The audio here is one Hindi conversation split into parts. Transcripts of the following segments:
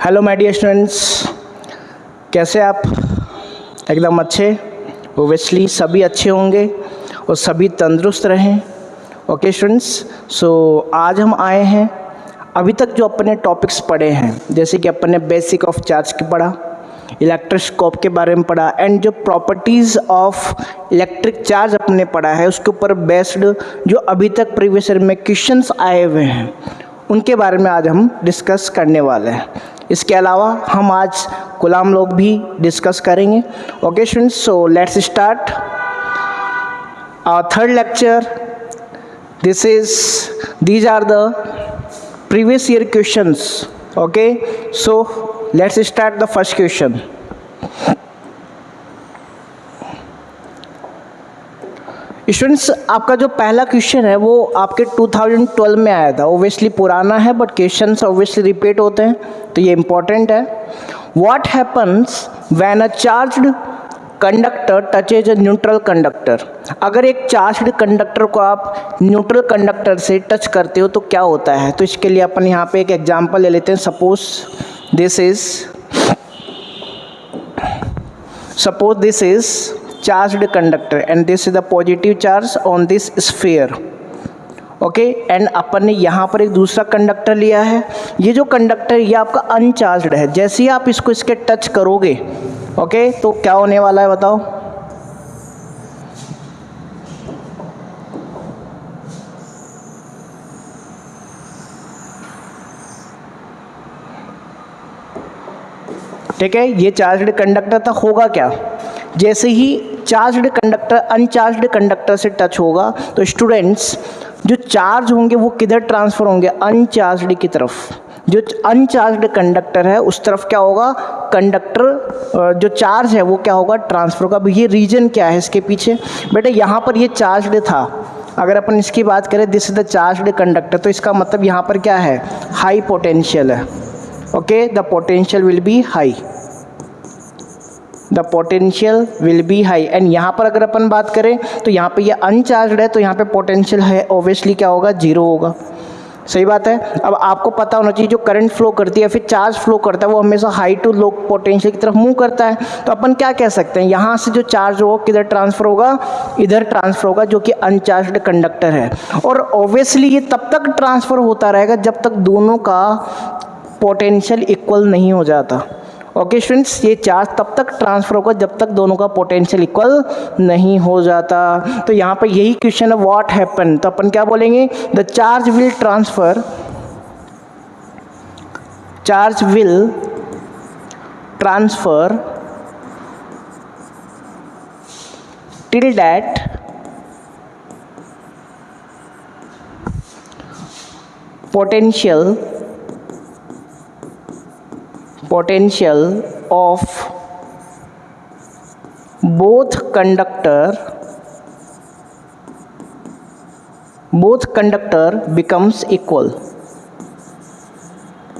हेलो माय डियर स्टूडेंट्स, कैसे आप? एकदम अच्छे। ओबियसली सभी अच्छे होंगे और सभी तंदुरुस्त रहें। ओके स्टूडेंट्स, सो आज हम आए हैं, अभी तक जो अपने टॉपिक्स पढ़े हैं, जैसे कि अपन ने बेसिक ऑफ चार्ज की पढ़ा, इलेक्ट्रोस्कोप के बारे में पढ़ा, एंड जो प्रॉपर्टीज़ ऑफ इलेक्ट्रिक चार्ज अपने पढ़ा है, उसके ऊपर बेस्ड जो अभी तक प्रीवियस ईयर में क्वेश्चंस आए हुए हैं उनके बारे में आज हम डिस्कस करने वाले हैं। इसके अलावा हम आज गुलाम लोग भी डिस्कस करेंगे। Okay students, so let's start our third lecture. these are the previous year questions. Okay, so let's start the first question. Students, आपका जो पहला क्वेश्चन है वो आपके 2012 में आया था। ओबियसली पुराना है बट क्वेश्चंस ओबियसली रिपीट होते हैं, तो ये इंपॉर्टेंट है। What happens when a charged conductor touches a neutral conductor? अगर एक चार्ज्ड कंडक्टर को आप न्यूट्रल कंडक्टर से टच करते हो तो क्या होता है? तो इसके लिए अपन यहाँ पे एक एग्जांपल ले लेते हैं। Suppose this is charged conductor and this is the positive charge on this sphere. Okay, and अपन ने यहाँ पर एक दूसरा कंडक्टर लिया है। ये जो कंडक्टर ये आपका अनचार्ज्ड है। जैसे ही आप इसको इसके टच करोगे, ओके, तो क्या होने वाला है बताओ? ठीक है, ये चार्ज्ड कंडक्टर था, होगा क्या? जैसे ही चार्ज्ड कंडक्टर अनचार्ज्ड कंडक्टर से टच होगा तो स्टूडेंट्स जो चार्ज होंगे वो किधर ट्रांसफ़र होंगे? अनचार्ज्ड की तरफ। जो अनचार्ज्ड कंडक्टर है उस तरफ क्या होगा? कंडक्टर जो चार्ज है वो क्या होगा? ट्रांसफ़र होगा। अब ये रीजन क्या है इसके पीछे? बेटा यहाँ पर ये चार्ज्ड था, अगर अपन इसकी बात करें this is the charged conductor, तो इसका मतलब यहाँ पर क्या है? हाई पोटेंशियल है। Okay, the potential will be high, the potential will be high. And यहाँ पर अगर अपन बात करें तो यहाँ पे ये अनचार्ज्ड है, तो यहाँ पे पोटेंशियल है ओबियसली क्या होगा? जीरो होगा। सही बात है। अब आपको पता होना चाहिए जो करंट फ्लो करती है फिर चार्ज फ्लो करता है वो हमेशा हाई टू लो पोटेंशियल की तरफ मूव करता है। तो अपन क्या कह सकते हैं, यहाँ से जो चार्ज होगा किधर ट्रांसफ़र होगा? इधर ट्रांसफ़र होगा, जो कि अनचार्ज्ड कंडक्टर है। और ओबियसली ये तब तक ट्रांसफ़र होता रहेगा जब तक दोनों का पोटेंशियल इक्वल नहीं हो जाता। ओके स्टूडेंट्स, ये चार्ज तब तक ट्रांसफ़र होगा जब तक दोनों का पोटेंशियल इक्वल नहीं हो जाता। तो यहाँ पर यही क्वेश्चन है, व्हाट हैपन, तो अपन क्या बोलेंगे? The charge will transfer till that potential of both conductor becomes equal.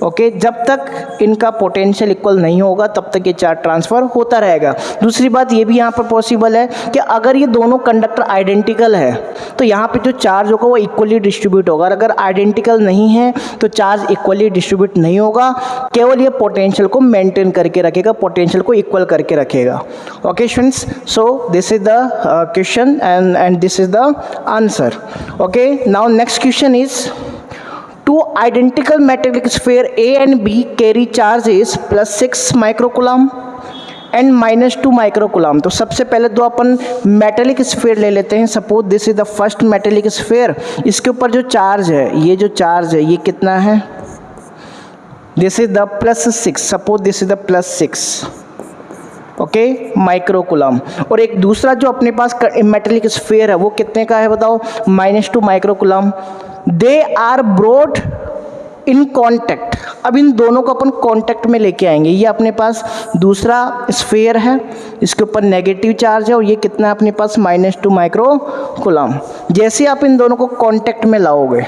Okay, जब तक इनका पोटेंशियल इक्वल नहीं होगा तब तक ये चार्ज ट्रांसफ़र होता रहेगा। दूसरी बात ये भी यहाँ पर पॉसिबल है कि अगर ये दोनों कंडक्टर आइडेंटिकल है तो यहाँ पे जो चार्ज होगा वो इक्वली डिस्ट्रीब्यूट होगा। अगर आइडेंटिकल नहीं है तो चार्ज इक्वली डिस्ट्रीब्यूट नहीं होगा, केवल ये पोटेंशियल को मेंटेन करके रखेगा, पोटेंशियल को इक्वल करके रखेगा। Okay students, so this is the question and this is the answer. Okay, now next question is two identical metallic sphere A and B carry charges +6 microcoulomb and -2 microcoulomb। तो सबसे पहले दो अपन मेटेलिक स्फीयर ले लेते हैं। Suppose this is the first metallic sphere, इसके ऊपर जो चार्ज है, ये जो चार्ज है ये कितना है? This is the +6, suppose this is the +6 okay microcoulomb. और एक दूसरा जो अपने पास मेटेलिक स्फीयर है वो कितने का है बताओ? -2 माइक्रोकुलम। They are brought in contact. अब इन दोनों को अपन कॉन्टैक्ट में लेके आएंगे। ये अपने पास दूसरा स्फीयर है, इसके ऊपर नेगेटिव चार्ज है और ये कितना है अपने पास? -2 माइक्रोकुलम। जैसे आप इन दोनों को कॉन्टैक्ट में लाओगे,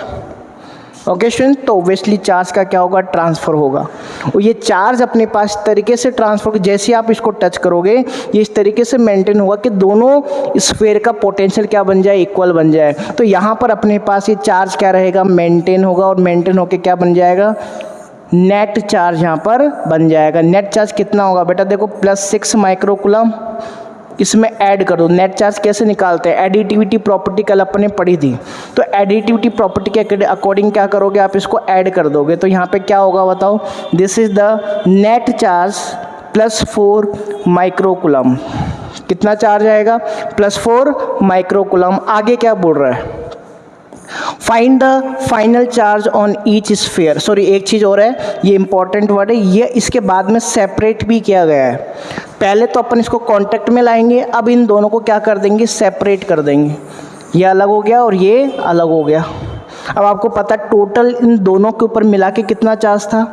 ओके स्टूडेंट, तो ऑब्वियसली चार्ज का क्या होगा? ट्रांसफ़र होगा। और ये चार्ज अपने पास इस तरीके से ट्रांसफर, जैसे आप इसको टच करोगे ये इस तरीके से मेंटेन होगा कि दोनों स्फीयर का पोटेंशियल क्या बन जाए? इक्वल बन जाए। तो यहाँ पर अपने पास ये चार्ज क्या रहेगा? मेंटेन होगा, और मेंटेन होकर क्या बन जाएगा? नेट चार्ज यहाँ पर बन जाएगा। नेट चार्ज कितना होगा बेटा, देखो +6 माइक्रोकुलम, इसमें ऐड कर दो। नेट चार्ज कैसे निकालते हैं, एडिटिविटी प्रॉपर्टी कल अपने पढ़ी थी, तो एडिटिविटी प्रॉपर्टी के अकॉर्डिंग क्या करोगे आप, इसको ऐड कर दोगे। तो यहाँ पे क्या होगा बताओ, this is the net charge +4 microcoulomb. कितना चार्ज आएगा, +4 माइक्रोकुलम। आगे क्या बोल रहा है, find the final charge on each sphere. Sorry एक चीज़ और है, ये इंपॉर्टेंट वर्ड है, ये इसके बाद में सेपरेट भी किया गया है। पहले तो अपन इसको कांटेक्ट में लाएंगे, अब इन दोनों को क्या कर देंगे, सेपरेट कर देंगे। ये अलग हो गया और ये अलग हो गया। अब आपको पता टोटल इन दोनों के ऊपर मिला के कितना चार्ज था,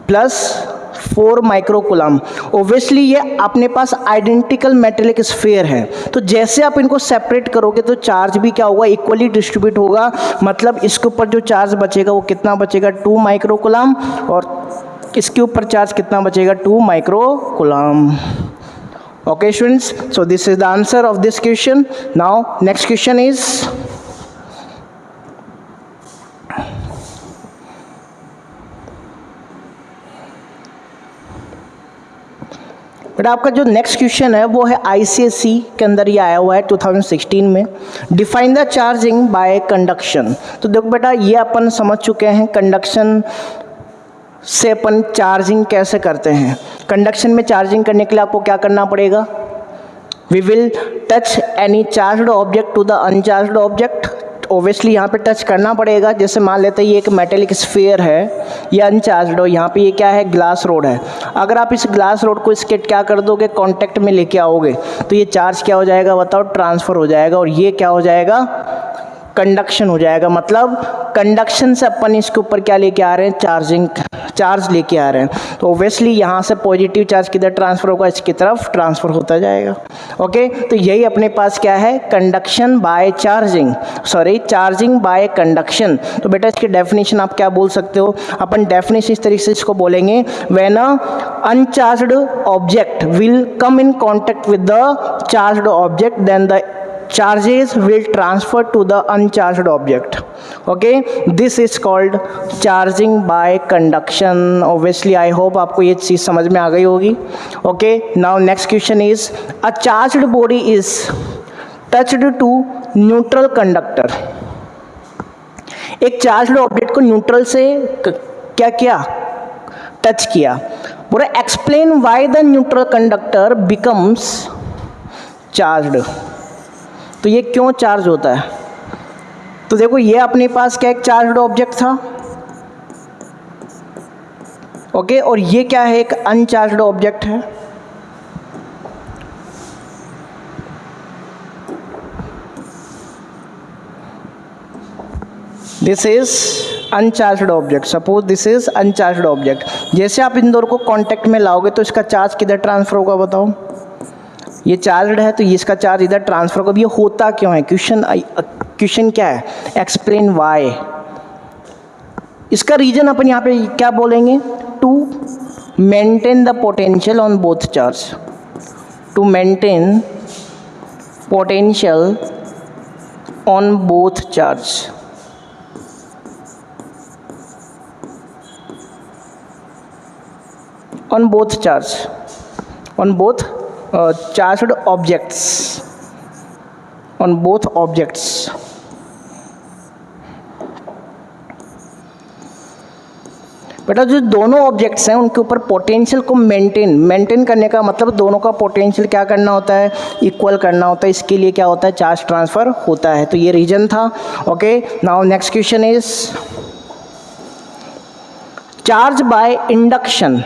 +4 माइक्रोकुलम। ओब्वियसली ये अपने पास आइडेंटिकल मेटेलिक स्फीयर है, तो जैसे आप इनको सेपरेट करोगे तो चार्ज भी क्या होगा, इक्वली डिस्ट्रीब्यूट होगा। मतलब इसके ऊपर जो चार्ज बचेगा वो कितना बचेगा, 2 माइक्रोकुलम, और इसके ऊपर चार्ज कितना बचेगा, 2 microcoulomb. Okay students, so this is the answer of this question. Now next question is, बेटा आपका जो नेक्स्ट क्वेश्चन है वो है ICSE के अंदर ये आया हुआ है 2016 में। Define the charging by conduction. तो देखो बेटा ये अपन समझ चुके हैं कंडक्शन से अपन चार्जिंग कैसे करते हैं। कंडक्शन में चार्जिंग करने के लिए आपको क्या करना पड़ेगा, we will touch any charged object to the uncharged object. Obviously यहाँ पे टच करना पड़ेगा। जैसे मान लेते हैं ये एक मेटेलिक स्फीयर है, ये अनचार्ज्ड हो, यहाँ पे ये क्या है, ग्लास रोड है। अगर आप इस ग्लास रोड को इसके क्या कर दोगे, कांटेक्ट में लेके आओगे, तो ये चार्ज क्या हो जाएगा बताओ, ट्रांसफ़र हो जाएगा, और ये क्या हो जाएगा, कंडक्शन हो जाएगा। मतलब कंडक्शन से अपन इसके ऊपर क्या लेके आ रहे हैं, चार्ज लेके आ रहे हैं। तो ओब्वियसली यहाँ से पॉजिटिव चार्ज किधर ट्रांसफ़र होगा, इसकी तरफ ट्रांसफ़र होता जाएगा। ओके, तो यही अपने पास क्या है, conduction by charging, sorry charging by conduction. तो बेटा इसकी डेफिनेशन आप क्या बोल सकते हो, अपन डेफिनेशन इस तरीके से इसको बोलेंगे, when a uncharged object will come in contact with the charged object, then the charges will transfer to the uncharged object. Okay, this is called charging by conduction. Obviously I hope आपको ये चीज़ समझ में आ गई होगी। Okay, now next question is, a charged body is touched to neutral conductor. एक चार्ज्ड ऑब्जेक्ट को न्यूट्रल से क्या किया, टच किया। पूरा explain why the neutral conductor becomes charged. तो ये क्यों चार्ज होता है, तो देखो ये अपने पास क्या एक चार्ज्ड ऑब्जेक्ट था, ओके, और ये क्या है, एक अनचार्ज्ड ऑब्जेक्ट है। This is uncharged object, suppose this is uncharged object. जैसे आप इन दोनों को कांटेक्ट में लाओगे तो इसका चार्ज किधर ट्रांसफर होगा बताओ, ये चार्ज्ड है तो ये इसका चार्ज इधर ट्रांसफर होगा। ये होता क्यों है, क्वेश्चन क्या है, एक्सप्लेन व्हाई। इसका रीजन अपन यहाँ पे क्या बोलेंगे, to maintain the potential on both charge, to maintain potential on both charge. On both charge, on both charged objects, on both objects। बेटा जो दोनों ऑब्जेक्ट्स हैं उनके ऊपर पोटेंशियल को मेंटेन करने का मतलब दोनों का पोटेंशियल क्या करना होता है, इक्वल करना होता है। इसके लिए क्या होता है, चार्ज ट्रांसफ़र होता है। तो ये रीजन था। Okay, now next question is, charge by induction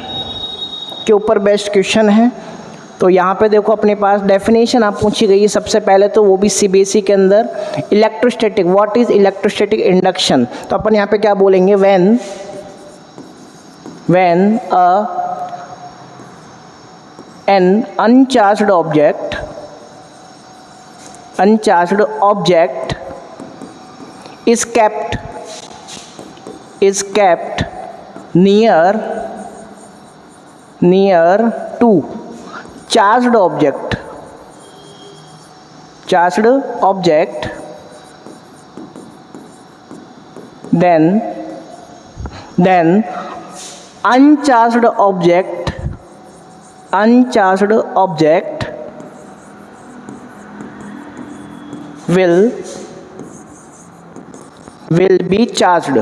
के ऊपर बेस्ट क्वेश्चन है। तो यहाँ पे देखो अपने पास डेफिनेशन आप पूछी गई है सबसे पहले, तो वो भी CBSE के अंदर, electrostatic, what is electrostatic induction. तो अपन यहाँ पे क्या बोलेंगे, when an uncharged object is kept near to charged object, then uncharged object will be charged.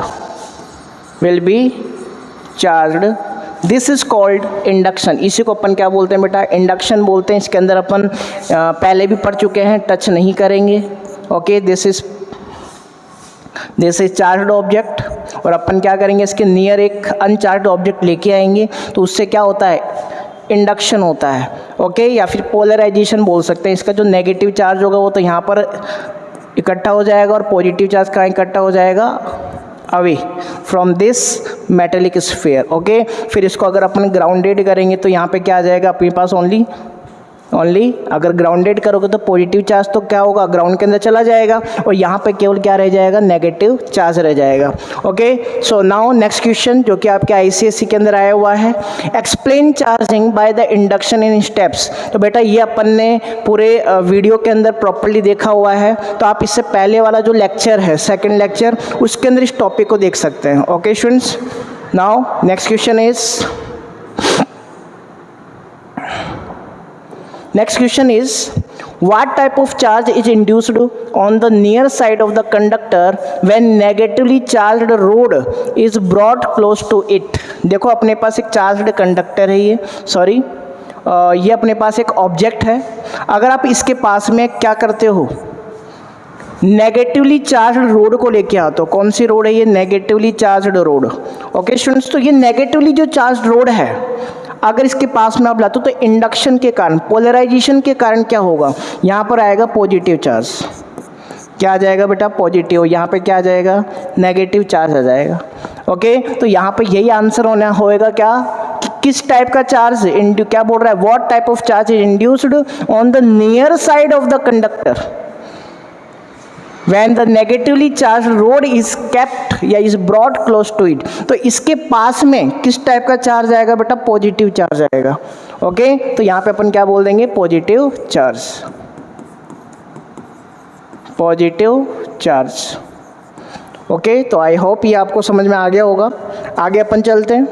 This is called induction. इसी को अपन क्या बोलते हैं बेटा? इंडक्शन बोलते हैं. इसके अंदर अपन पहले भी पढ़ चुके हैं, टच नहीं करेंगे. Okay, this is charged object. और अपन क्या करेंगे? इसके नियर एक अनचार्ज्ड ऑब्जेक्ट लेके आएंगे, तो उससे क्या होता है? इंडक्शन होता है. ओके, या फिर पोलराइजेशन बोल सकते हैं. इसका जो नेगेटिव चार्ज होगा वो तो यहाँ पर इकट्ठा हो जाएगा, और पॉजिटिव चार्ज कहाँ इकट्ठा हो जाएगा? Away from this metallic sphere. Okay, फिर इसको अगर अपन ग्राउंडेड करेंगे तो यहाँ पे क्या आ जाएगा अपने पास? ओनली अगर ग्राउंडेड करोगे तो पॉजिटिव चार्ज तो क्या होगा? ग्राउंड के अंदर चला जाएगा, और यहाँ पे केवल क्या रह जाएगा? नेगेटिव चार्ज रह जाएगा. Okay, so now next question जो कि आपके आईसीएसई के अंदर आया हुआ है, explain charging by the induction in steps. तो बेटा ये अपन ने पूरे वीडियो के अंदर प्रॉपरली देखा हुआ है, तो आप इससे पहले वाला जो लेक्चर है, सेकेंड लेक्चर, उसके अंदर इस टॉपिक को देख सकते हैं. Okay students, now next question is Next question is, what type of charge is induced on the near side of the conductor when negatively charged rod is brought close to it? देखो अपने पास एक चार्ज्ड कंडक्टर है, ये अपने पास एक ऑब्जेक्ट है. अगर आप इसके पास में क्या करते हो? नेगेटिवली चार्ज्ड रोड को लेके आते हो. कौन सी रोड है ये? Negatively charged road. Okay students, तो ये नेगेटिवली जो चार्ज्ड रोड है, अगर इसके पास में आप लाते हो तो इंडक्शन के कारण, पोलराइजेशन के कारण क्या होगा? यहाँ पर आएगा पॉजिटिव चार्ज. क्या आ जाएगा बेटा? पॉजिटिव. यहाँ पे क्या आ जाएगा? नेगेटिव चार्ज आ जाएगा. ओके, तो यहाँ पे यही आंसर होएगा क्या? किस टाइप का चार्ज क्या बोल रहा है? What type of charge is induced on the near side of the conductor when the negatively charged rod is kept या is brought close to it. तो इसके पास में किस टाइप का चार्ज आएगा बेटा? पॉजिटिव चार्ज आएगा. ओके, तो यहाँ पे अपन क्या बोल देंगे? Positive charge. ओके, तो आई होप ये आपको समझ में आ गया होगा. आगे अपन चलते हैं.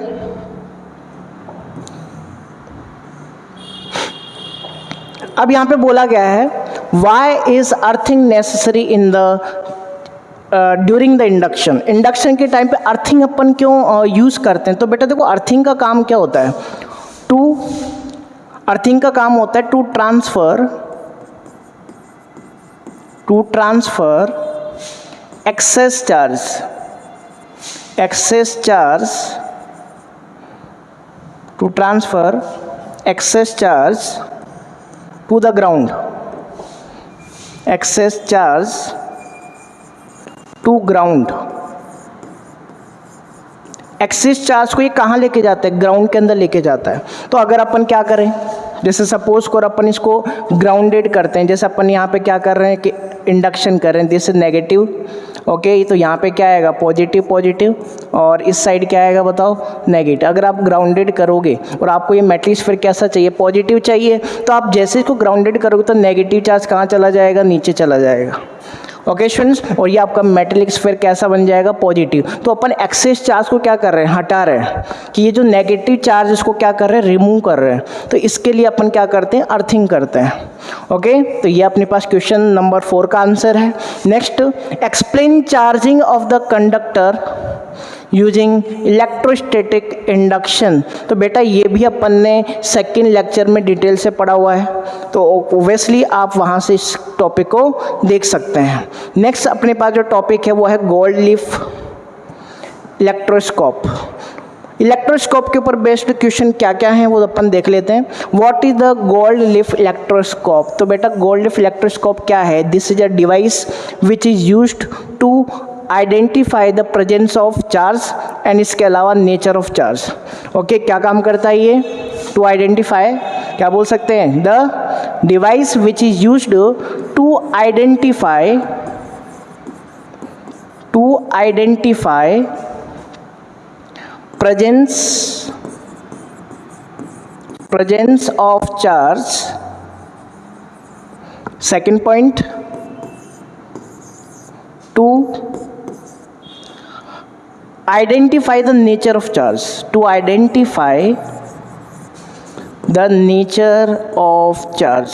अब यहाँ पे बोला गया है, Why is earthing necessary in the during the induction? Induction के टाइम पे अर्थिंग अपन क्यों यूज़ करते हैं? तो बेटा देखो, अर्थिंग का काम क्या होता है? अर्थिंग का काम होता है to transfer excess charge to the ground. Excess charge to ground. Excess charge को ये कहाँ लेके जाता है? ग्राउंड के अंदर लेके जाता है. तो अगर अपन क्या करें, जैसे सपोज को अपन इसको ग्राउंडेड करते हैं, जैसे अपन यहाँ पे क्या कर रहे हैं कि इंडक्शन कर रहे हैं, दिस इज नेगेटिव. ओके, तो यहाँ पे क्या आएगा? पॉजिटिव. और इस साइड क्या आएगा बताओ? नेगेटिव. अगर आप ग्राउंडेड करोगे और आपको ये मेटलिक फिर कैसा चाहिए? पॉजिटिव चाहिए, तो आप जैसे इसको ग्राउंडेड करोगे तो नेगेटिव चार्ज कहाँ चला जाएगा? नीचे चला जाएगा. ओके स्टूडेंट्स, और ये आपका मेटेलिक स्फीयर कैसा बन जाएगा? पॉजिटिव. तो अपन एक्सेस चार्ज को क्या कर रहे हैं? हटा रहे हैं, कि ये जो नेगेटिव चार्ज इसको क्या कर रहे हैं? रिमूव कर रहे हैं. तो इसके लिए अपन क्या करते हैं? अर्थिंग करते हैं. ओके, तो ये अपने पास क्वेश्चन नंबर 4 का आंसर है. Next, explain charging of the conductor using electrostatic induction. तो बेटा ये भी अपन ने सेकेंड लेक्चर में डिटेल से पढ़ा हुआ है, तो ओब्वियसली आप वहाँ से इस टॉपिक को देख सकते हैं. नेक्स्ट अपने पास जो टॉपिक है वो है गोल्ड लीफ इलेक्ट्रोस्कोप. इलेक्ट्रोस्कोप के ऊपर बेस्ड क्वेश्चन क्या क्या हैं वो अपन देख लेते हैं. What is the gold leaf electroscope? तो बेटा गोल्ड लीफ इलेक्ट्रोस्कोप क्या है? This is a device which is used to identify the presence of charge and इसके अलावा नेचर ऑफ चार्ज. ओके, क्या काम करता है ये? टू आइडेंटिफाई, क्या बोल सकते हैं? The device which is used to identify presence of charge. Second point, to identify the nature of charge, to identify the nature of charge,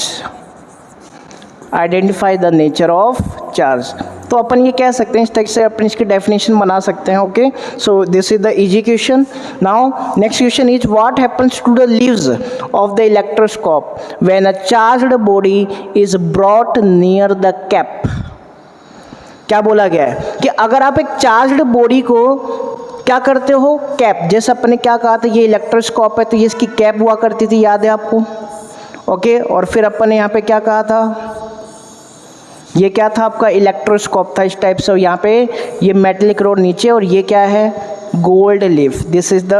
identify the nature of charge. तो अपन ये कह सकते हैं, इस तरह से अपन इसकी डेफिनेशन बना सकते हैं। Okay, so this is the easy question. Now next question is what happens to the leaves of the electroscope when a charged body is brought near the cap. क्या बोला गया है कि अगर आप एक चार्ज्ड बॉडी को क्या करते हो, कैप, जैसे अपन ने क्या कहा था, ये इलेक्ट्रोस्कोप है तो ये इसकी कैप हुआ करती थी, याद है आपको। ओके, और फिर अपन ने यहाँ पे क्या कहा था, ये क्या था आपका इलेक्ट्रोस्कोप था इस टाइप से, यहाँ पे ये मेटेलिक रोड नीचे और ये क्या है, gold leaf. This is the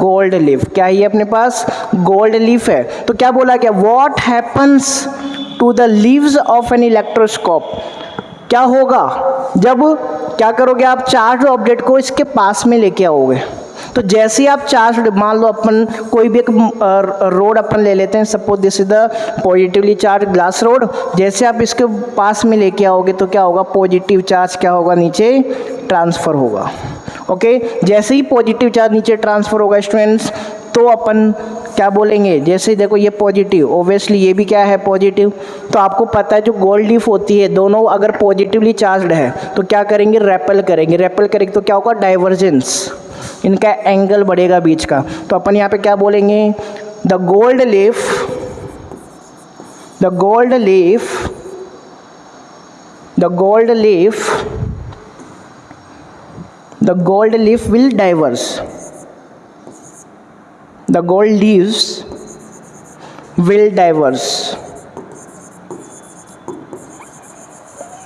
gold leaf. क्या है ये अपने पास, गोल्ड लीफ है। तो क्या बोला गया, what happens to the leaves of an electroscope. क्या होगा जब क्या करोगे आप, चार्ज ऑब्जेक्ट को इसके पास में लेके आओगे। तो जैसे ही आप चार्ज, मान लो अपन कोई भी एक रोड अपन ले लेते हैं, suppose this is the positively charge glass rod, जैसे आप इसके पास में लेके आओगे तो क्या होगा, पॉजिटिव चार्ज क्या होगा, नीचे ट्रांसफ़र होगा। ओके, जैसे ही पॉजिटिव चार्ज नीचे ट्रांसफ़र होगा स्टूडेंट्स, तो अपन क्या बोलेंगे, जैसे ही देखो ये पॉजिटिव, ओब्वियसली ये भी क्या है, पॉजिटिव। तो आपको पता है जो गोल्ड लीफ होती है, दोनों अगर पॉजिटिवली चार्ज्ड है तो क्या करेंगे, रेपल करेंगे। रेपल करेंगे तो क्या होगा, डाइवर्जेंस, इनका एंगल बढ़ेगा बीच का। तो अपन यहाँ पे क्या बोलेंगे, the gold leaf, the gold leaf, the gold leaf, the gold leaf will diverse, the gold leaves will diverse,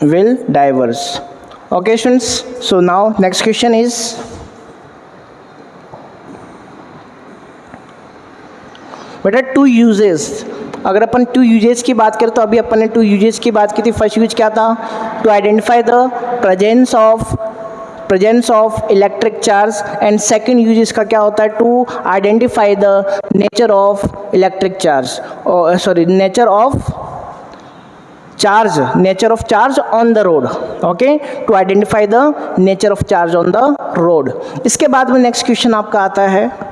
will diverse. Okay students, so now next question is बेटा टू यूजेस। अगर अपन टू यूजेस की बात करें तो अभी अपन ने टू यूजेस की बात की थी। फर्स्ट यूज क्या था, to identify the presence of electric charge, and second use इसका क्या होता है, to identify the nature of electric charge, sorry nature of charge on the rod. Okay, to identify the nature of charge on the rod. इसके बाद में नेक्स्ट क्वेश्चन आपका आता है,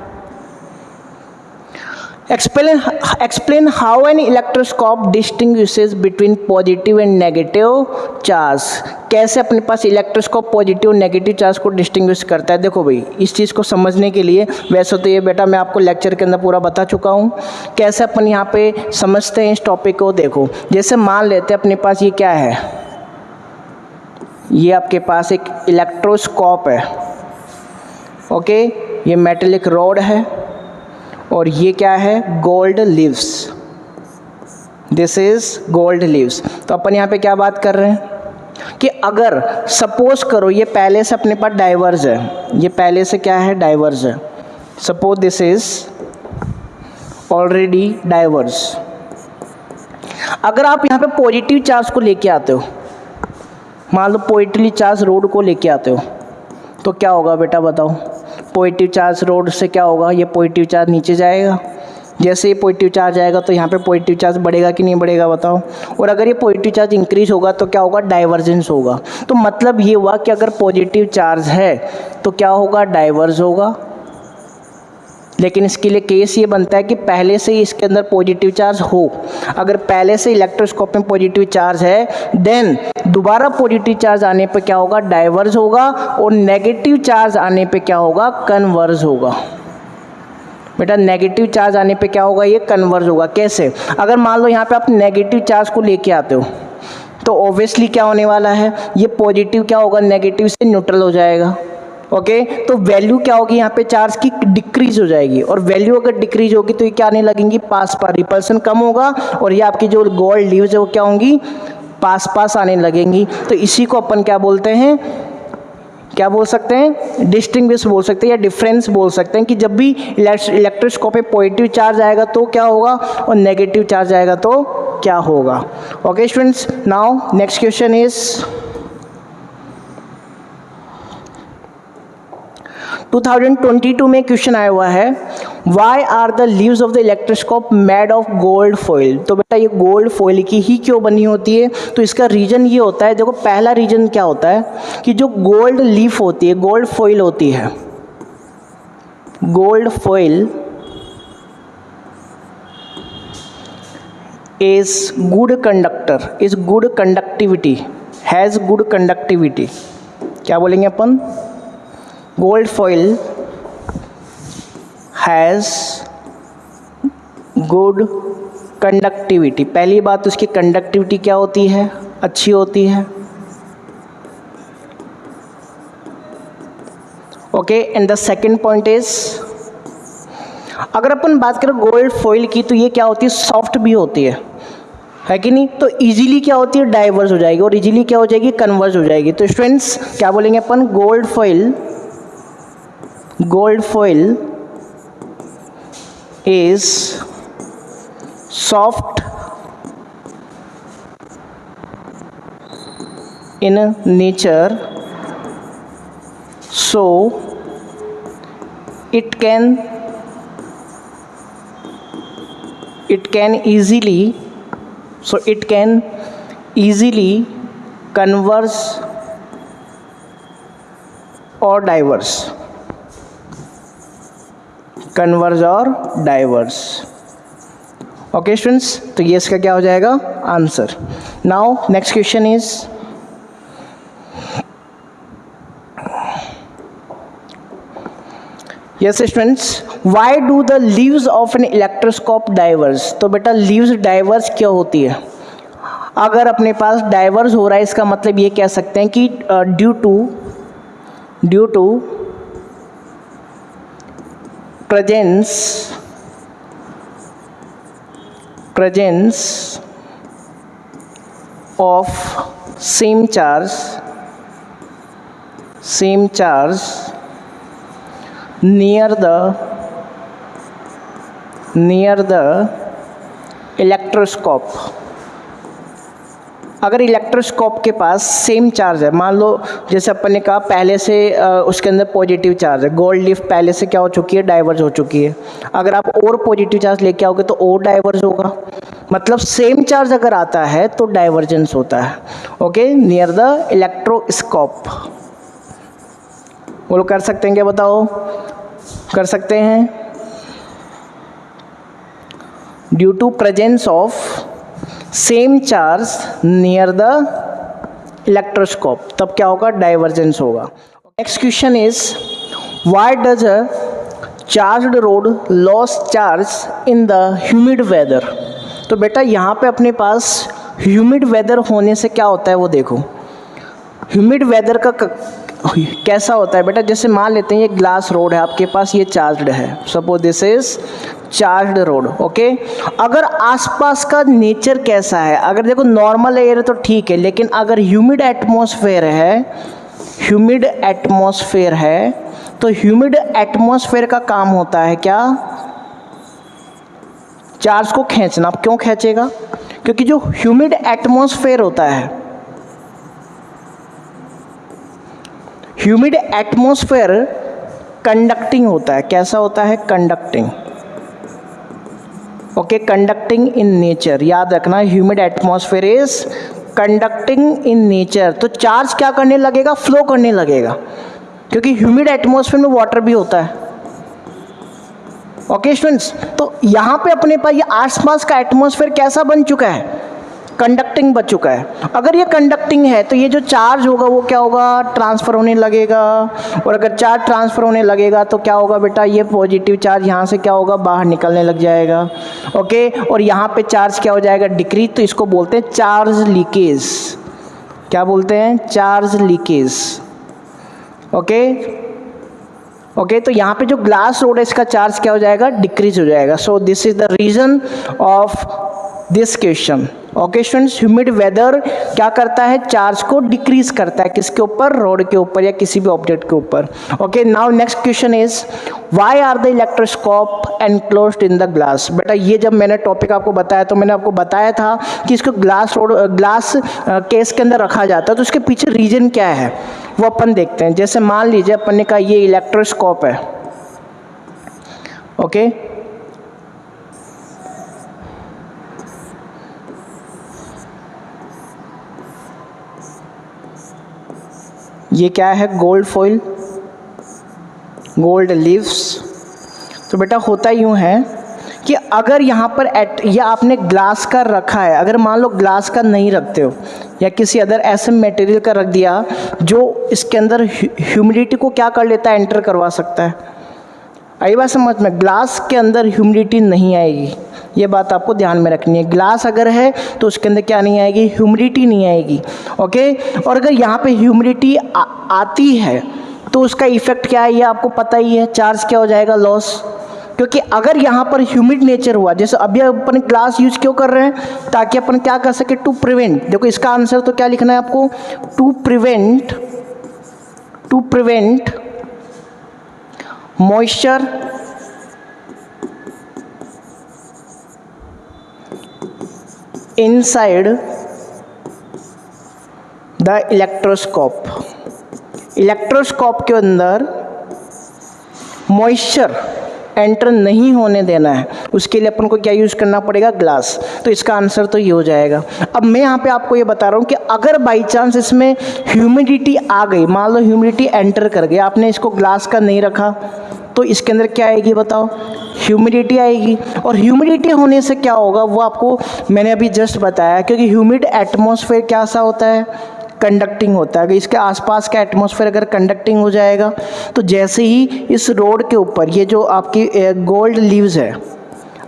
explain how an electroscope distinguishes between positive and negative charge। कैसे अपने पास इलेक्ट्रोस्कोप पॉजिटिव नेगेटिव चार्ज को डिस्टिंग्विश करता है। देखो भाई, इस चीज़ को समझने के लिए, वैसे तो ये बेटा मैं आपको लेक्चर के अंदर पूरा बता चुका हूँ, कैसे अपन यहाँ पे समझते हैं इस टॉपिक को। देखो, जैसे मान लेते हैं अपने पास ये क्या है, ये आपके पास एक इलेक्ट्रोस्कोप है। ओके, ये मेटेलिक रॉड है और ये क्या है, gold leaves. This is gold leaves. तो अपन यहाँ पे क्या बात कर रहे हैं कि अगर सपोज करो ये पहले से अपने पास डाइवर्ज है, ये पहले से क्या है, डाइवर्ज है। Suppose this is already diverge. अगर आप यहाँ पे पॉजिटिव चार्ज को लेके आते हो, मान लो पॉजिटिवली चार्ज रोड को लेके आते हो, तो क्या होगा बेटा बताओ, पॉजिटिव चार्ज रोड से क्या होगा, ये पॉजिटिव चार्ज नीचे जाएगा। जैसे ये पॉजिटिव चार्ज आएगा तो यहाँ पे पॉजिटिव चार्ज बढ़ेगा कि नहीं बढ़ेगा बताओ। और अगर ये पॉजिटिव चार्ज इंक्रीज होगा तो क्या होगा, डाइवर्जेंस होगा। तो मतलब ये हुआ कि अगर पॉजिटिव चार्ज है तो क्या होगा, डाइवर्ज होगा। लेकिन इसके लिए केस ये बनता है कि पहले से ही इसके अंदर पॉजिटिव चार्ज हो। अगर पहले से इलेक्ट्रोस्कोप में पॉजिटिव चार्ज है, देन दोबारा पॉजिटिव चार्ज आने पे क्या होगा, डाइवर्ज होगा, और नेगेटिव चार्ज आने पे क्या होगा, कन्वर्ज होगा। बेटा नेगेटिव चार्ज आने पे क्या होगा, ये कन्वर्ज होगा। कैसे, अगर मान लो यहाँ पे आप नेगेटिव चार्ज को लेके आते हो तो ऑब्वियसली क्या होने वाला है, ये पॉजिटिव क्या होगा, नेगेटिव से न्यूट्रल हो जाएगा। ओके, तो वैल्यू क्या होगी, यहाँ पे चार्ज की डिक्रीज हो जाएगी, और वैल्यू अगर डिक्रीज होगी तो ये क्या आने लगेंगी, पास पास, रिपल्सन कम होगा, और ये आपकी जो गोल्ड लीव्स है वो क्या होंगी, पास पास आने लगेंगी। तो इसी को अपन क्या बोलते हैं, क्या बोल सकते हैं, डिस्टिंग्विश बोल सकते हैं, या डिफरेंस बोल सकते हैं, कि जब भी इलेक्ट्रोस्कोप पे पॉजिटिव चार्ज आएगा तो क्या होगा, और नेगेटिव चार्ज आएगा तो क्या होगा। Okay students, now next question is, 2022 में क्वेश्चन आया हुआ है, why are the leaves of the electroscope made of gold foil. तो बेटा ये गोल्ड फॉइल की ही क्यों बनी होती है? तो इसका रीजन ये होता है, देखो पहला रीजन क्या होता है कि जो गोल्ड लीफ होती है, गोल्ड फॉइल होती है, gold foil is good conductor, is good conductivity, has good conductivity. क्या बोलेंगे अपन? Gold foil has good conductivity. पहली बात उसकी कंडक्टिविटी क्या होती है? अच्छी होती है। Okay, and the second point is, अगर अपन बात करें गोल्ड फॉइल की तो ये क्या होती है? सॉफ्ट भी होती है कि नहीं? तो इजीली क्या होती है? डाइवर्स हो जाएगी, और इजीली क्या हो जाएगी? कन्वर्ज हो जाएगी। तो स्टूडेंट्स क्या बोलेंगे अपन? Gold foil is soft in nature, so it can easily converge or diverse, okay students, तो ये इसका क्या हो जाएगा? Answer. Now next question is, yes students, why do the leaves of an electroscope diverse. तो बेटा लीव्स डाइवर्स क्यों होती है? अगर अपने पास डाइवर्स हो रहा है, इसका मतलब ये कह सकते हैं कि due to presence of same charge near the electroscope. अगर इलेक्ट्रोस्कोप के पास सेम चार्ज है, मान लो जैसे अपन ने कहा पहले से उसके अंदर पॉजिटिव चार्ज है, गोल्ड लीफ पहले से क्या हो चुकी है? डाइवर्ज हो चुकी है। अगर आप और पॉजिटिव चार्ज लेके आओगे तो और डाइवर्ज होगा, मतलब सेम चार्ज अगर आता है तो डाइवर्जेंस होता है। Okay, near the electroscope. वो लोग कर सकते हैं क्या? बताओ, कर सकते हैं? Due to presence of same charge near the electroscope, तब क्या होगा? डाइवर्जेंस होगा। Next question is, why does a charged rod loss charge in the humid weather. तो बेटा यहाँ पे अपने पास ह्यूमिड वेदर होने से क्या होता है वो देखो। ह्यूमिड वेदर का कैसा होता है बेटा? जैसे मान लेते हैं ये ग्लास रोड है आपके पास, ये चार्ज्ड है, suppose this is charged road. Okay, अगर आसपास का नेचर कैसा है? अगर देखो नॉर्मल एयर तो ठीक है, लेकिन अगर ह्यूमिड एटमॉस्फेयर है तो ह्यूमिड एटमॉस्फेयर का काम होता है क्या? चार्ज को खींचना। क्यों खींचेगा? क्योंकि जो ह्यूमिड एटमॉस्फेयर होता है, ह्यूमिड एटमॉस्फेयर कंडक्टिंग होता है। कैसा होता है? Conducting. Okay, conducting in nature, याद रखना, humid atmosphere is conducting in nature. तो चार्ज क्या करने लगेगा? फ्लो करने लगेगा, क्योंकि ह्यूमिड एटमॉस्फेयर में वाटर भी होता है। ओके स्टूडेंट्स, तो यहाँ पे अपने पास ये आसपास का एटमॉस्फेयर कैसा बन चुका है? कंडक्टिंग बन चुका है। अगर ये कंडक्टिंग है तो ये जो चार्ज होगा वो क्या होगा? ट्रांसफ़र होने लगेगा, और अगर चार्ज ट्रांसफ़र होने लगेगा तो क्या होगा बेटा? ये पॉजिटिव चार्ज यहाँ से क्या होगा? बाहर निकलने लग जाएगा। ओके, और यहाँ पे चार्ज क्या हो जाएगा? डिक्रीज। तो इसको बोलते हैं चार्ज लीकेज। क्या बोलते हैं? Charge leakage. ओके, तो यहाँ पे जो ग्लास रोड है इसका चार्ज क्या हो जाएगा? डिक्रीज हो जाएगा। So this is the reason of this question. Okay students, humid weather क्या करता है? चार्ज को डिक्रीज करता है। किसके ऊपर? रोड के ऊपर या किसी भी ऑब्जेक्ट के ऊपर। Okay, now next question is, why are the electroscope enclosed in the glass. बेटा ये जब मैंने टॉपिक आपको बताया तो मैंने आपको बताया था कि इसको ग्लास केस के अंदर रखा जाता है। तो उसके पीछे रीजन क्या है? वो अपन देखते हैं। जैसे मान लीजिए अपन ने कहा ये इलेक्ट्रोस्कोप है, ओके, ये क्या है, गोल्ड फॉइल, गोल्ड लीव्स। तो बेटा होता यूँ है कि अगर यहाँ पर या आपने ग्लास का रखा है, अगर मान लो ग्लास का नहीं रखते हो या किसी अदर ऐसे मटेरियल का रख दिया जो इसके अंदर ह्यूमिडिटी को क्या कर लेता है, एंटर करवा सकता है। आई बात समझ में, ग्लास के अंदर ह्यूमिडिटी नहीं आएगी, ये बात आपको ध्यान में रखनी है। ग्लास अगर है तो उसके अंदर क्या नहीं आएगी, ह्यूमिडिटी नहीं आएगी, ओके। और अगर यहाँ पे ह्यूमिडिटी आती है तो उसका इफेक्ट क्या है, ये आपको पता ही है, चार्ज क्या हो जाएगा, लॉस। क्योंकि अगर यहाँ पर ह्यूमिड नेचर हुआ, जैसे अभी अपन ग्लास यूज क्यों कर रहे हैं, ताकि अपन क्या कर सके, टू प्रिवेंट। देखो इसका आंसर तो क्या लिखना है आपको, to prevent moisture inside the electroscope. Electroscope के अंदर मॉइस्चर एंटर नहीं होने देना है, उसके लिए अपन को क्या यूज़ करना पड़ेगा, ग्लास। तो इसका आंसर तो ये हो जाएगा। अब मैं यहाँ पे आपको ये बता रहा हूँ कि अगर बाई चांस इसमें ह्यूमिडिटी आ गई, मान लो ह्यूमिडिटी एंटर कर गई, आपने इसको ग्लास का नहीं रखा, तो इसके अंदर क्या आएगी बताओ, ह्यूमिडिटी आएगी। और ह्यूमिडिटी होने से क्या होगा वो आपको मैंने अभी जस्ट बताया, क्योंकि ह्यूमिड एटमॉस्फेयर क्या सा होता है, कंडक्टिंग होता है। अगर इसके आसपास का एटमॉस्फेयर अगर कंडक्टिंग हो जाएगा तो जैसे ही इस रोड के ऊपर ये जो आपकी गोल्ड लीव्स है,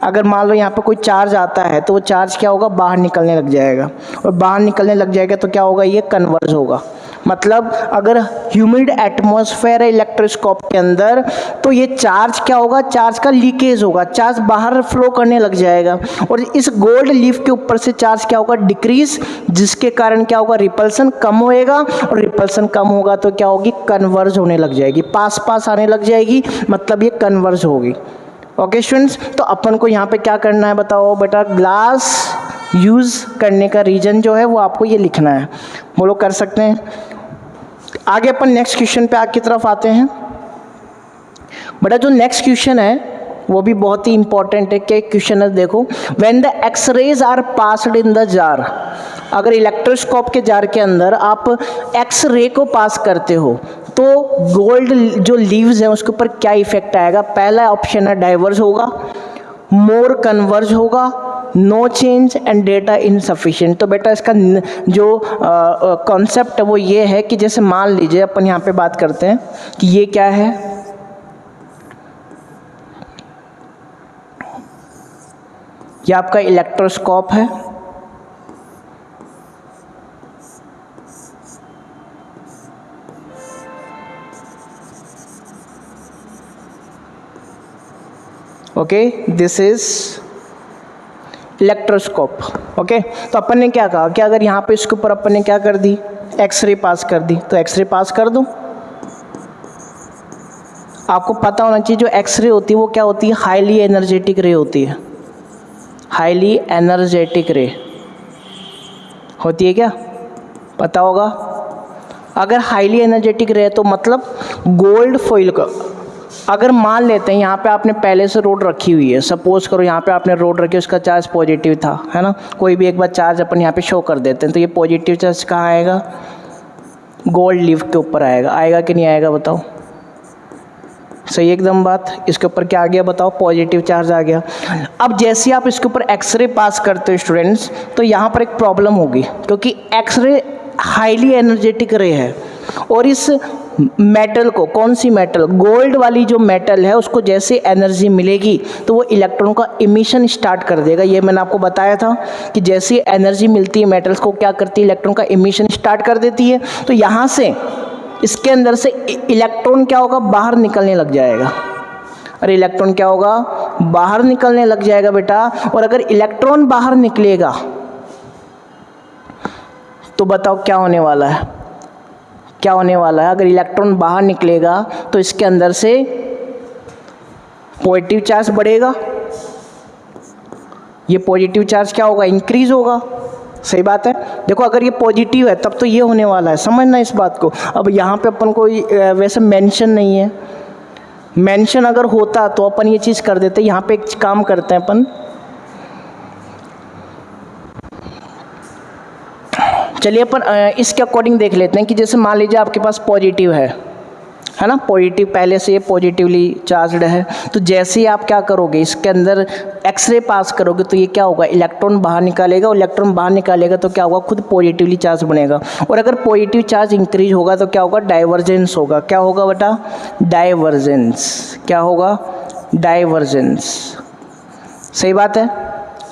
अगर मान लो यहाँ पर कोई चार्ज आता है तो वो चार्ज क्या होगा, बाहर निकलने लग जाएगा, और बाहर निकलने लग जाएगा तो क्या होगा, ये कन्वर्ज होगा। मतलब अगर ह्यूमिड एटमॉस्फेयर है इलेक्ट्रोस्कोप के अंदर तो ये चार्ज क्या होगा, चार्ज का लीकेज होगा, चार्ज बाहर फ्लो करने लग जाएगा, और इस गोल्ड लीफ के ऊपर से चार्ज क्या होगा, डिक्रीज, जिसके कारण क्या होगा, रिपल्सन कम होएगा, और रिपल्सन कम होगा तो क्या होगी, कन्वर्ज होने लग जाएगी, पास पास आने लग जाएगी, मतलब ये कन्वर्ज होगी। ओके स्टूडेंट्स, तो अपन को यहाँ पे क्या करना है बताओ बेटा, ग्लास यूज़ करने का रीजन जो है वो आपको ये लिखना है। बोलो कर सकते हैं। आगे अपन नेक्स्ट क्वेश्चन पे आगे की तरफ आते हैं। बेटा जो नेक्स्ट क्वेश्चन है वो भी बहुत ही इंपॉर्टेंट है। क्या क्वेश्चन है देखो, when the X rays are passed in the jar, अगर इलेक्ट्रोस्कोप के जार के अंदर आप एक्स रे को पास करते हो तो गोल्ड जो लीव्स हैं उसके ऊपर क्या इफेक्ट आएगा। पहला ऑप्शन है डाइवर्ज होगा, मोर कन्वर्ज होगा, no change and data insufficient. तो बेटा इसका जो कॉन्सेप्ट है वो ये है कि जैसे मान लीजिए अपन यहाँ पे बात करते हैं कि ये क्या है, ये आपका इलेक्ट्रोस्कोप है, okay, this is electroscope. Okay, तो अपन ने क्या कहा कि अगर यहाँ पे इसके ऊपर अपन ने क्या कर दी, एक्सरे पास कर दी, तो एक्सरे पास कर दूँ। आपको पता होना चाहिए जो एक्सरे होती है वो क्या होती है, हाईली एनर्जेटिक रे होती है, हाईली एनर्जेटिक रे होती है, क्या पता होगा। अगर हाईली एनर्जेटिक रे तो मतलब गोल्ड फॉइल का, अगर मान लेते हैं यहाँ पे आपने पहले से रोड रखी हुई है, सपोज करो यहाँ पे आपने रोड रखी, उसका चार्ज पॉजिटिव था, है ना, कोई भी एक बार चार्ज अपन यहाँ पे शो कर देते हैं, तो ये पॉजिटिव चार्ज कहाँ आएगा, गोल्ड लीफ के ऊपर आएगा। आएगा कि नहीं आएगा बताओ, सही एकदम बात। इसके ऊपर क्या आ गया बताओ, पॉजिटिव चार्ज आ गया। अब जैसे आप इसके ऊपर एक्सरे पास करते हो स्टूडेंट्स, तो यहाँ पर एक प्रॉब्लम होगी, क्योंकि एक्सरे हाईली एनर्जेटिक रे है, और इस मेटल को, कौन सी मेटल, गोल्ड वाली जो मेटल है, उसको जैसे एनर्जी मिलेगी तो वो इलेक्ट्रॉन का इमिशन स्टार्ट कर देगा। ये मैंने आपको बताया था कि जैसी एनर्जी मिलती है मेटल्स को, क्या करती है, इलेक्ट्रॉन का इमिशन स्टार्ट कर देती है। तो यहाँ से इसके अंदर से इलेक्ट्रॉन क्या होगा, बाहर निकलने लग जाएगा। अरे इलेक्ट्रॉन क्या होगा, बाहर निकलने लग जाएगा बेटा। और अगर इलेक्ट्रॉन बाहर निकलेगा तो बताओ क्या होने वाला है, क्या होने वाला है। अगर इलेक्ट्रॉन बाहर निकलेगा तो इसके अंदर से पॉजिटिव चार्ज बढ़ेगा, ये पॉजिटिव चार्ज क्या होगा, इंक्रीज होगा, सही बात है। देखो अगर ये पॉजिटिव है तब तो ये होने वाला है, समझना इस बात को। अब यहाँ पे अपन को वैसे मेंशन नहीं है, मेंशन अगर होता तो अपन ये चीज़ कर देते। यहाँ पे एक काम करते हैं अपन, चलिए अपन इसके अकॉर्डिंग देख लेते हैं कि जैसे मान लीजिए आपके पास पॉजिटिव है ना, पॉजिटिव पहले से ये पॉजिटिवली चार्जड है, तो जैसे ही आप क्या करोगे इसके अंदर एक्सरे पास करोगे तो ये क्या होगा, इलेक्ट्रॉन बाहर निकालेगा, और इलेक्ट्रॉन बाहर निकालेगा तो क्या होगा, खुद पॉजिटिवली चार्ज बनेगा। और अगर पॉजिटिव चार्ज इंक्रीज होगा तो क्या होगा, डाइवर्जेंस होगा। क्या होगा बेटा, डाइवर्जेंस। क्या होगा, डाइवर्जेंस। सही बात है।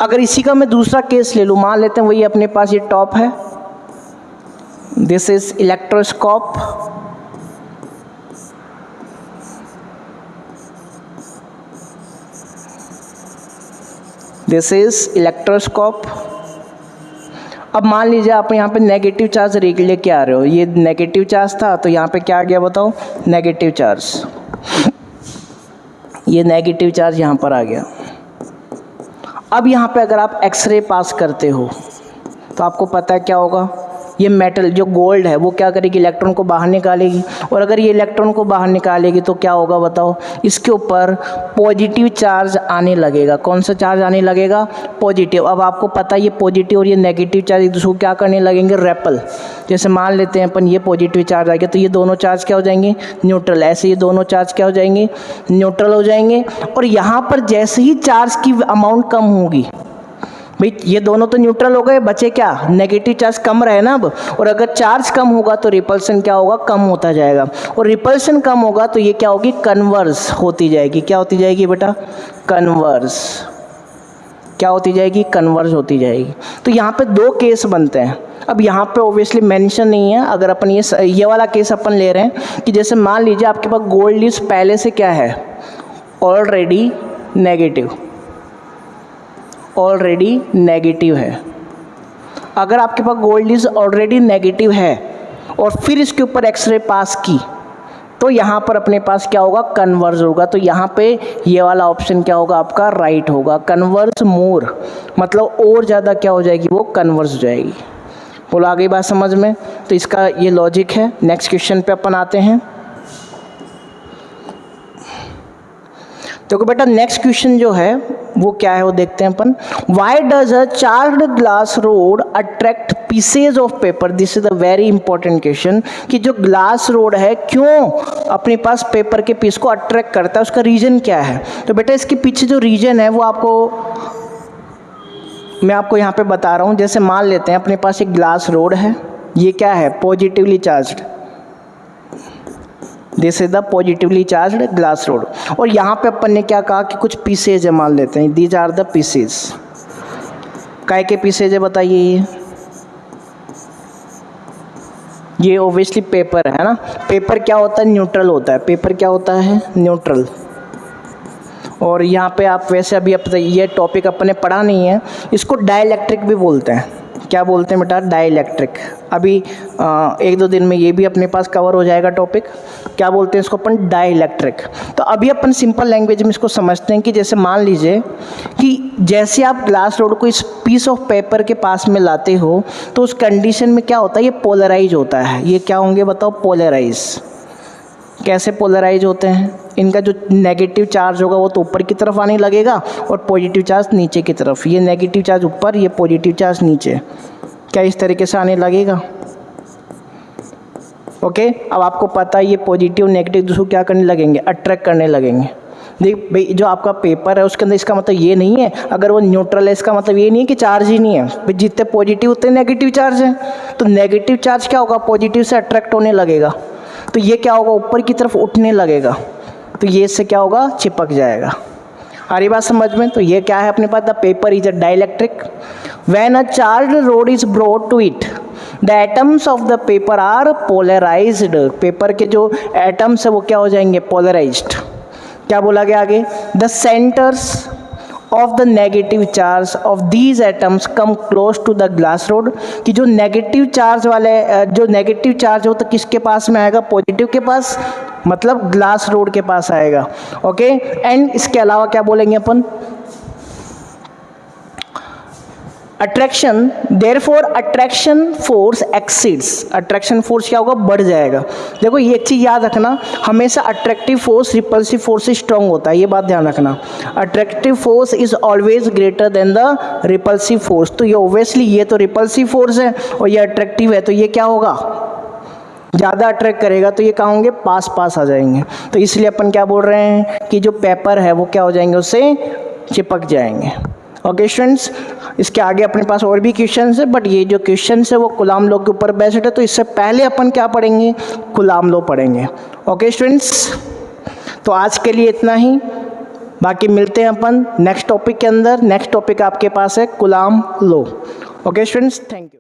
अगर इसी का मैं दूसरा केस ले लूँ, मान लेते हैं वही अपने पास ये टॉप है, this is electroscope, this is electroscope. अब मान लीजिए आप यहाँ पे नेगेटिव चार्ज लेके आ रहे हो, ये नेगेटिव चार्ज था तो यहाँ पे क्या आ गया बताओ, नेगेटिव चार्ज। ये नेगेटिव चार्ज यहाँ पर आ गया। अब यहाँ पे अगर आप एक्सरे पास करते हो तो आपको पता है क्या होगा, ये मेटल जो गोल्ड है वो क्या करेगी, इलेक्ट्रॉन को बाहर निकालेगी। और अगर ये इलेक्ट्रॉन को बाहर निकालेगी तो क्या होगा बताओ, इसके ऊपर पॉजिटिव चार्ज आने लगेगा। कौन सा चार्ज आने लगेगा, पॉजिटिव। अब आपको पता है ये पॉजिटिव और ये नेगेटिव चार्ज एक दूसरे को क्या करने लगेंगे, रेपल। जैसे मान लेते हैं अपन ये पॉजिटिव चार्ज आ गया तो ये दोनों चार्ज क्या हो जाएंगे, न्यूट्रल। ऐसे ये दोनों चार्ज क्या हो जाएंगे, न्यूट्रल हो जाएंगे। और यहाँ पर जैसे ही चार्ज की अमाउंट कम होगी, भाई ये दोनों तो न्यूट्रल हो गए, बचे क्या, नेगेटिव चार्ज कम रहे ना अब। और अगर चार्ज कम होगा तो रिपल्सन क्या होगा, कम होता जाएगा। और रिपल्सन कम होगा तो ये क्या होगी, कन्वर्स होती जाएगी। क्या होती जाएगी बेटा, कन्वर्स। क्या होती जाएगी, कन्वर्स होती जाएगी। तो यहाँ पे दो केस बनते हैं। अब यहाँ पे ऑब्वियसली मेंशन नहीं है। अगर अपन ये वाला केस अपन ले रहे हैं कि जैसे मान लीजिए आपके पास गोल्ड लिस्ट पहले से क्या है, ऑलरेडी नेगेटिव, ऑलरेडी नेगेटिव है। अगर आपके पास गोल्ड लिस्ट ऑलरेडी नेगेटिव है और फिर इसके ऊपर एक्सरे पास की तो यहाँ पर अपने पास क्या होगा, कन्वर्स होगा। तो यहाँ पे ये वाला ऑप्शन क्या होगा आपका, राइट होगा। कन्वर्स मोर मतलब और ज़्यादा क्या हो जाएगी, वो कन्वर्स हो जाएगी। बोलो आ गई बात समझ में। तो इसका ये लॉजिक है। नेक्स्ट क्वेश्चन पे अपन आते हैं। तो बेटा नेक्स्ट क्वेश्चन जो है वो क्या है वो देखते हैं अपन। Why does a charged glass rod attract pieces of paper. This is a very important question कि जो ग्लास रोड है क्यों अपने पास पेपर के पीस को अट्रैक्ट करता है, उसका रीजन क्या है। तो बेटा इसके पीछे जो रीजन है वो मैं आपको यहाँ पे बता रहा हूँ। जैसे मान लेते हैं अपने पास एक ग्लास रोड है, ये क्या है, positively charged, this is the positively charged glass road. और यहाँ पे अपन ने क्या कहा कि कुछ पीसेज है, मान लेते हैं दीज आर द पीसेज। काय के पीसेज है बताइए, ये ओब्वियसली पेपर है ना। पेपर क्या होता है, न्यूट्रल होता है। पेपर क्या होता है, न्यूट्रल। और यहाँ पे आप वैसे अभी ये टॉपिक अपने पढ़ा नहीं है, इसको डाइलेक्ट्रिक भी बोलते हैं। क्या बोलते हैं बेटा, डाइलेक्ट्रिक। अभी एक दो दिन में ये भी अपने पास कवर हो जाएगा टॉपिक। क्या बोलते हैं इसको अपन, डाइलेक्ट्रिक। तो अभी अपन सिंपल लैंग्वेज में इसको समझते हैं कि जैसे मान लीजिए कि जैसे आप ग्लास रोड को इस पीस ऑफ पेपर के पास में लाते हो तो उस कंडीशन में क्या होता है, ये पोलराइज होता है। ये क्या होंगे बताओ, पोलराइज। कैसे पोलराइज होते हैं, इनका जो नेगेटिव चार्ज होगा वो तो ऊपर की तरफ आने लगेगा और पॉजिटिव चार्ज नीचे की तरफ। ये नेगेटिव चार्ज ऊपर, ये पॉजिटिव चार्ज नीचे। क्या इस तरीके से आने लगेगा, ओके। अब आपको पता है ये पॉजिटिव नेगेटिव दूसरों क्या करने लगेंगे, अट्रैक्ट करने लगेंगे। देख भाई जो आपका पेपर है उसके अंदर इसका मतलब ये नहीं है अगर वो न्यूट्रल है, इसका मतलब ये नहीं है कि चार्ज ही नहीं है। भाई जितने पॉजिटिव उतने नेगेटिव चार्ज है, तो नेगेटिव चार्ज क्या होगा, पॉजिटिव से अट्रैक्ट होने लगेगा। तो ये क्या होगा, ऊपर की तरफ उठने लगेगा। तो ये इससे क्या होगा, चिपक जाएगा। आ रही बात समझ में। तो ये क्या है अपने पास, the paper is a dielectric. When a charged rod is brought to it the atoms of the paper are polarised. Paper के जो एटम्स है वो क्या हो जाएंगे, पोलराइज्ड। क्या बोला गया आगे, the centres of the negative charge of these atoms come close to the glass rod. कि जो नेगेटिव चार्ज वाले जो नेगेटिव चार्ज हो तो किसके पास में आएगा, पॉजिटिव के पास, मतलब ग्लास रोड के पास आएगा, ओके। एंड इसके अलावा क्या बोलेंगे अपन, attraction, therefore attraction force exceeds, attraction force क्या होगा, बढ़ जाएगा। देखो ये एक चीज़ याद रखना, हमेशा अट्रैक्टिव फोर्स रिपल्सिव फोर्स से स्ट्रॉन्ग होता है, ये बात ध्यान रखना। Attractive force is always greater than the repulsive force. तो ये ऑब्वियसली ये तो रिपल्सिव फोर्स है और ये अट्रैक्टिव है, तो ये क्या होगा, ज़्यादा अट्रैक्ट करेगा, तो ये कहाँ होंगे, पास पास आ जाएंगे। तो इसलिए अपन क्या बोल रहे हैं कि जो पेपर है वो क्या हो जाएंगे, उससे चिपक जाएंगे। ओके स्टूडेंट्स, इसके आगे अपने पास और भी क्वेश्चंस है, बट ये जो क्वेश्चंस है वो कूलाम लॉ के ऊपर बेस्ड है, तो इससे पहले अपन क्या पढ़ेंगे, कूलाम लॉ पढ़ेंगे। ओके स्टूडेंट्स, तो आज के लिए इतना ही, बाकी मिलते हैं अपन नेक्स्ट टॉपिक के अंदर। नेक्स्ट टॉपिक आपके पास है coulomb law. Okay students, thank you.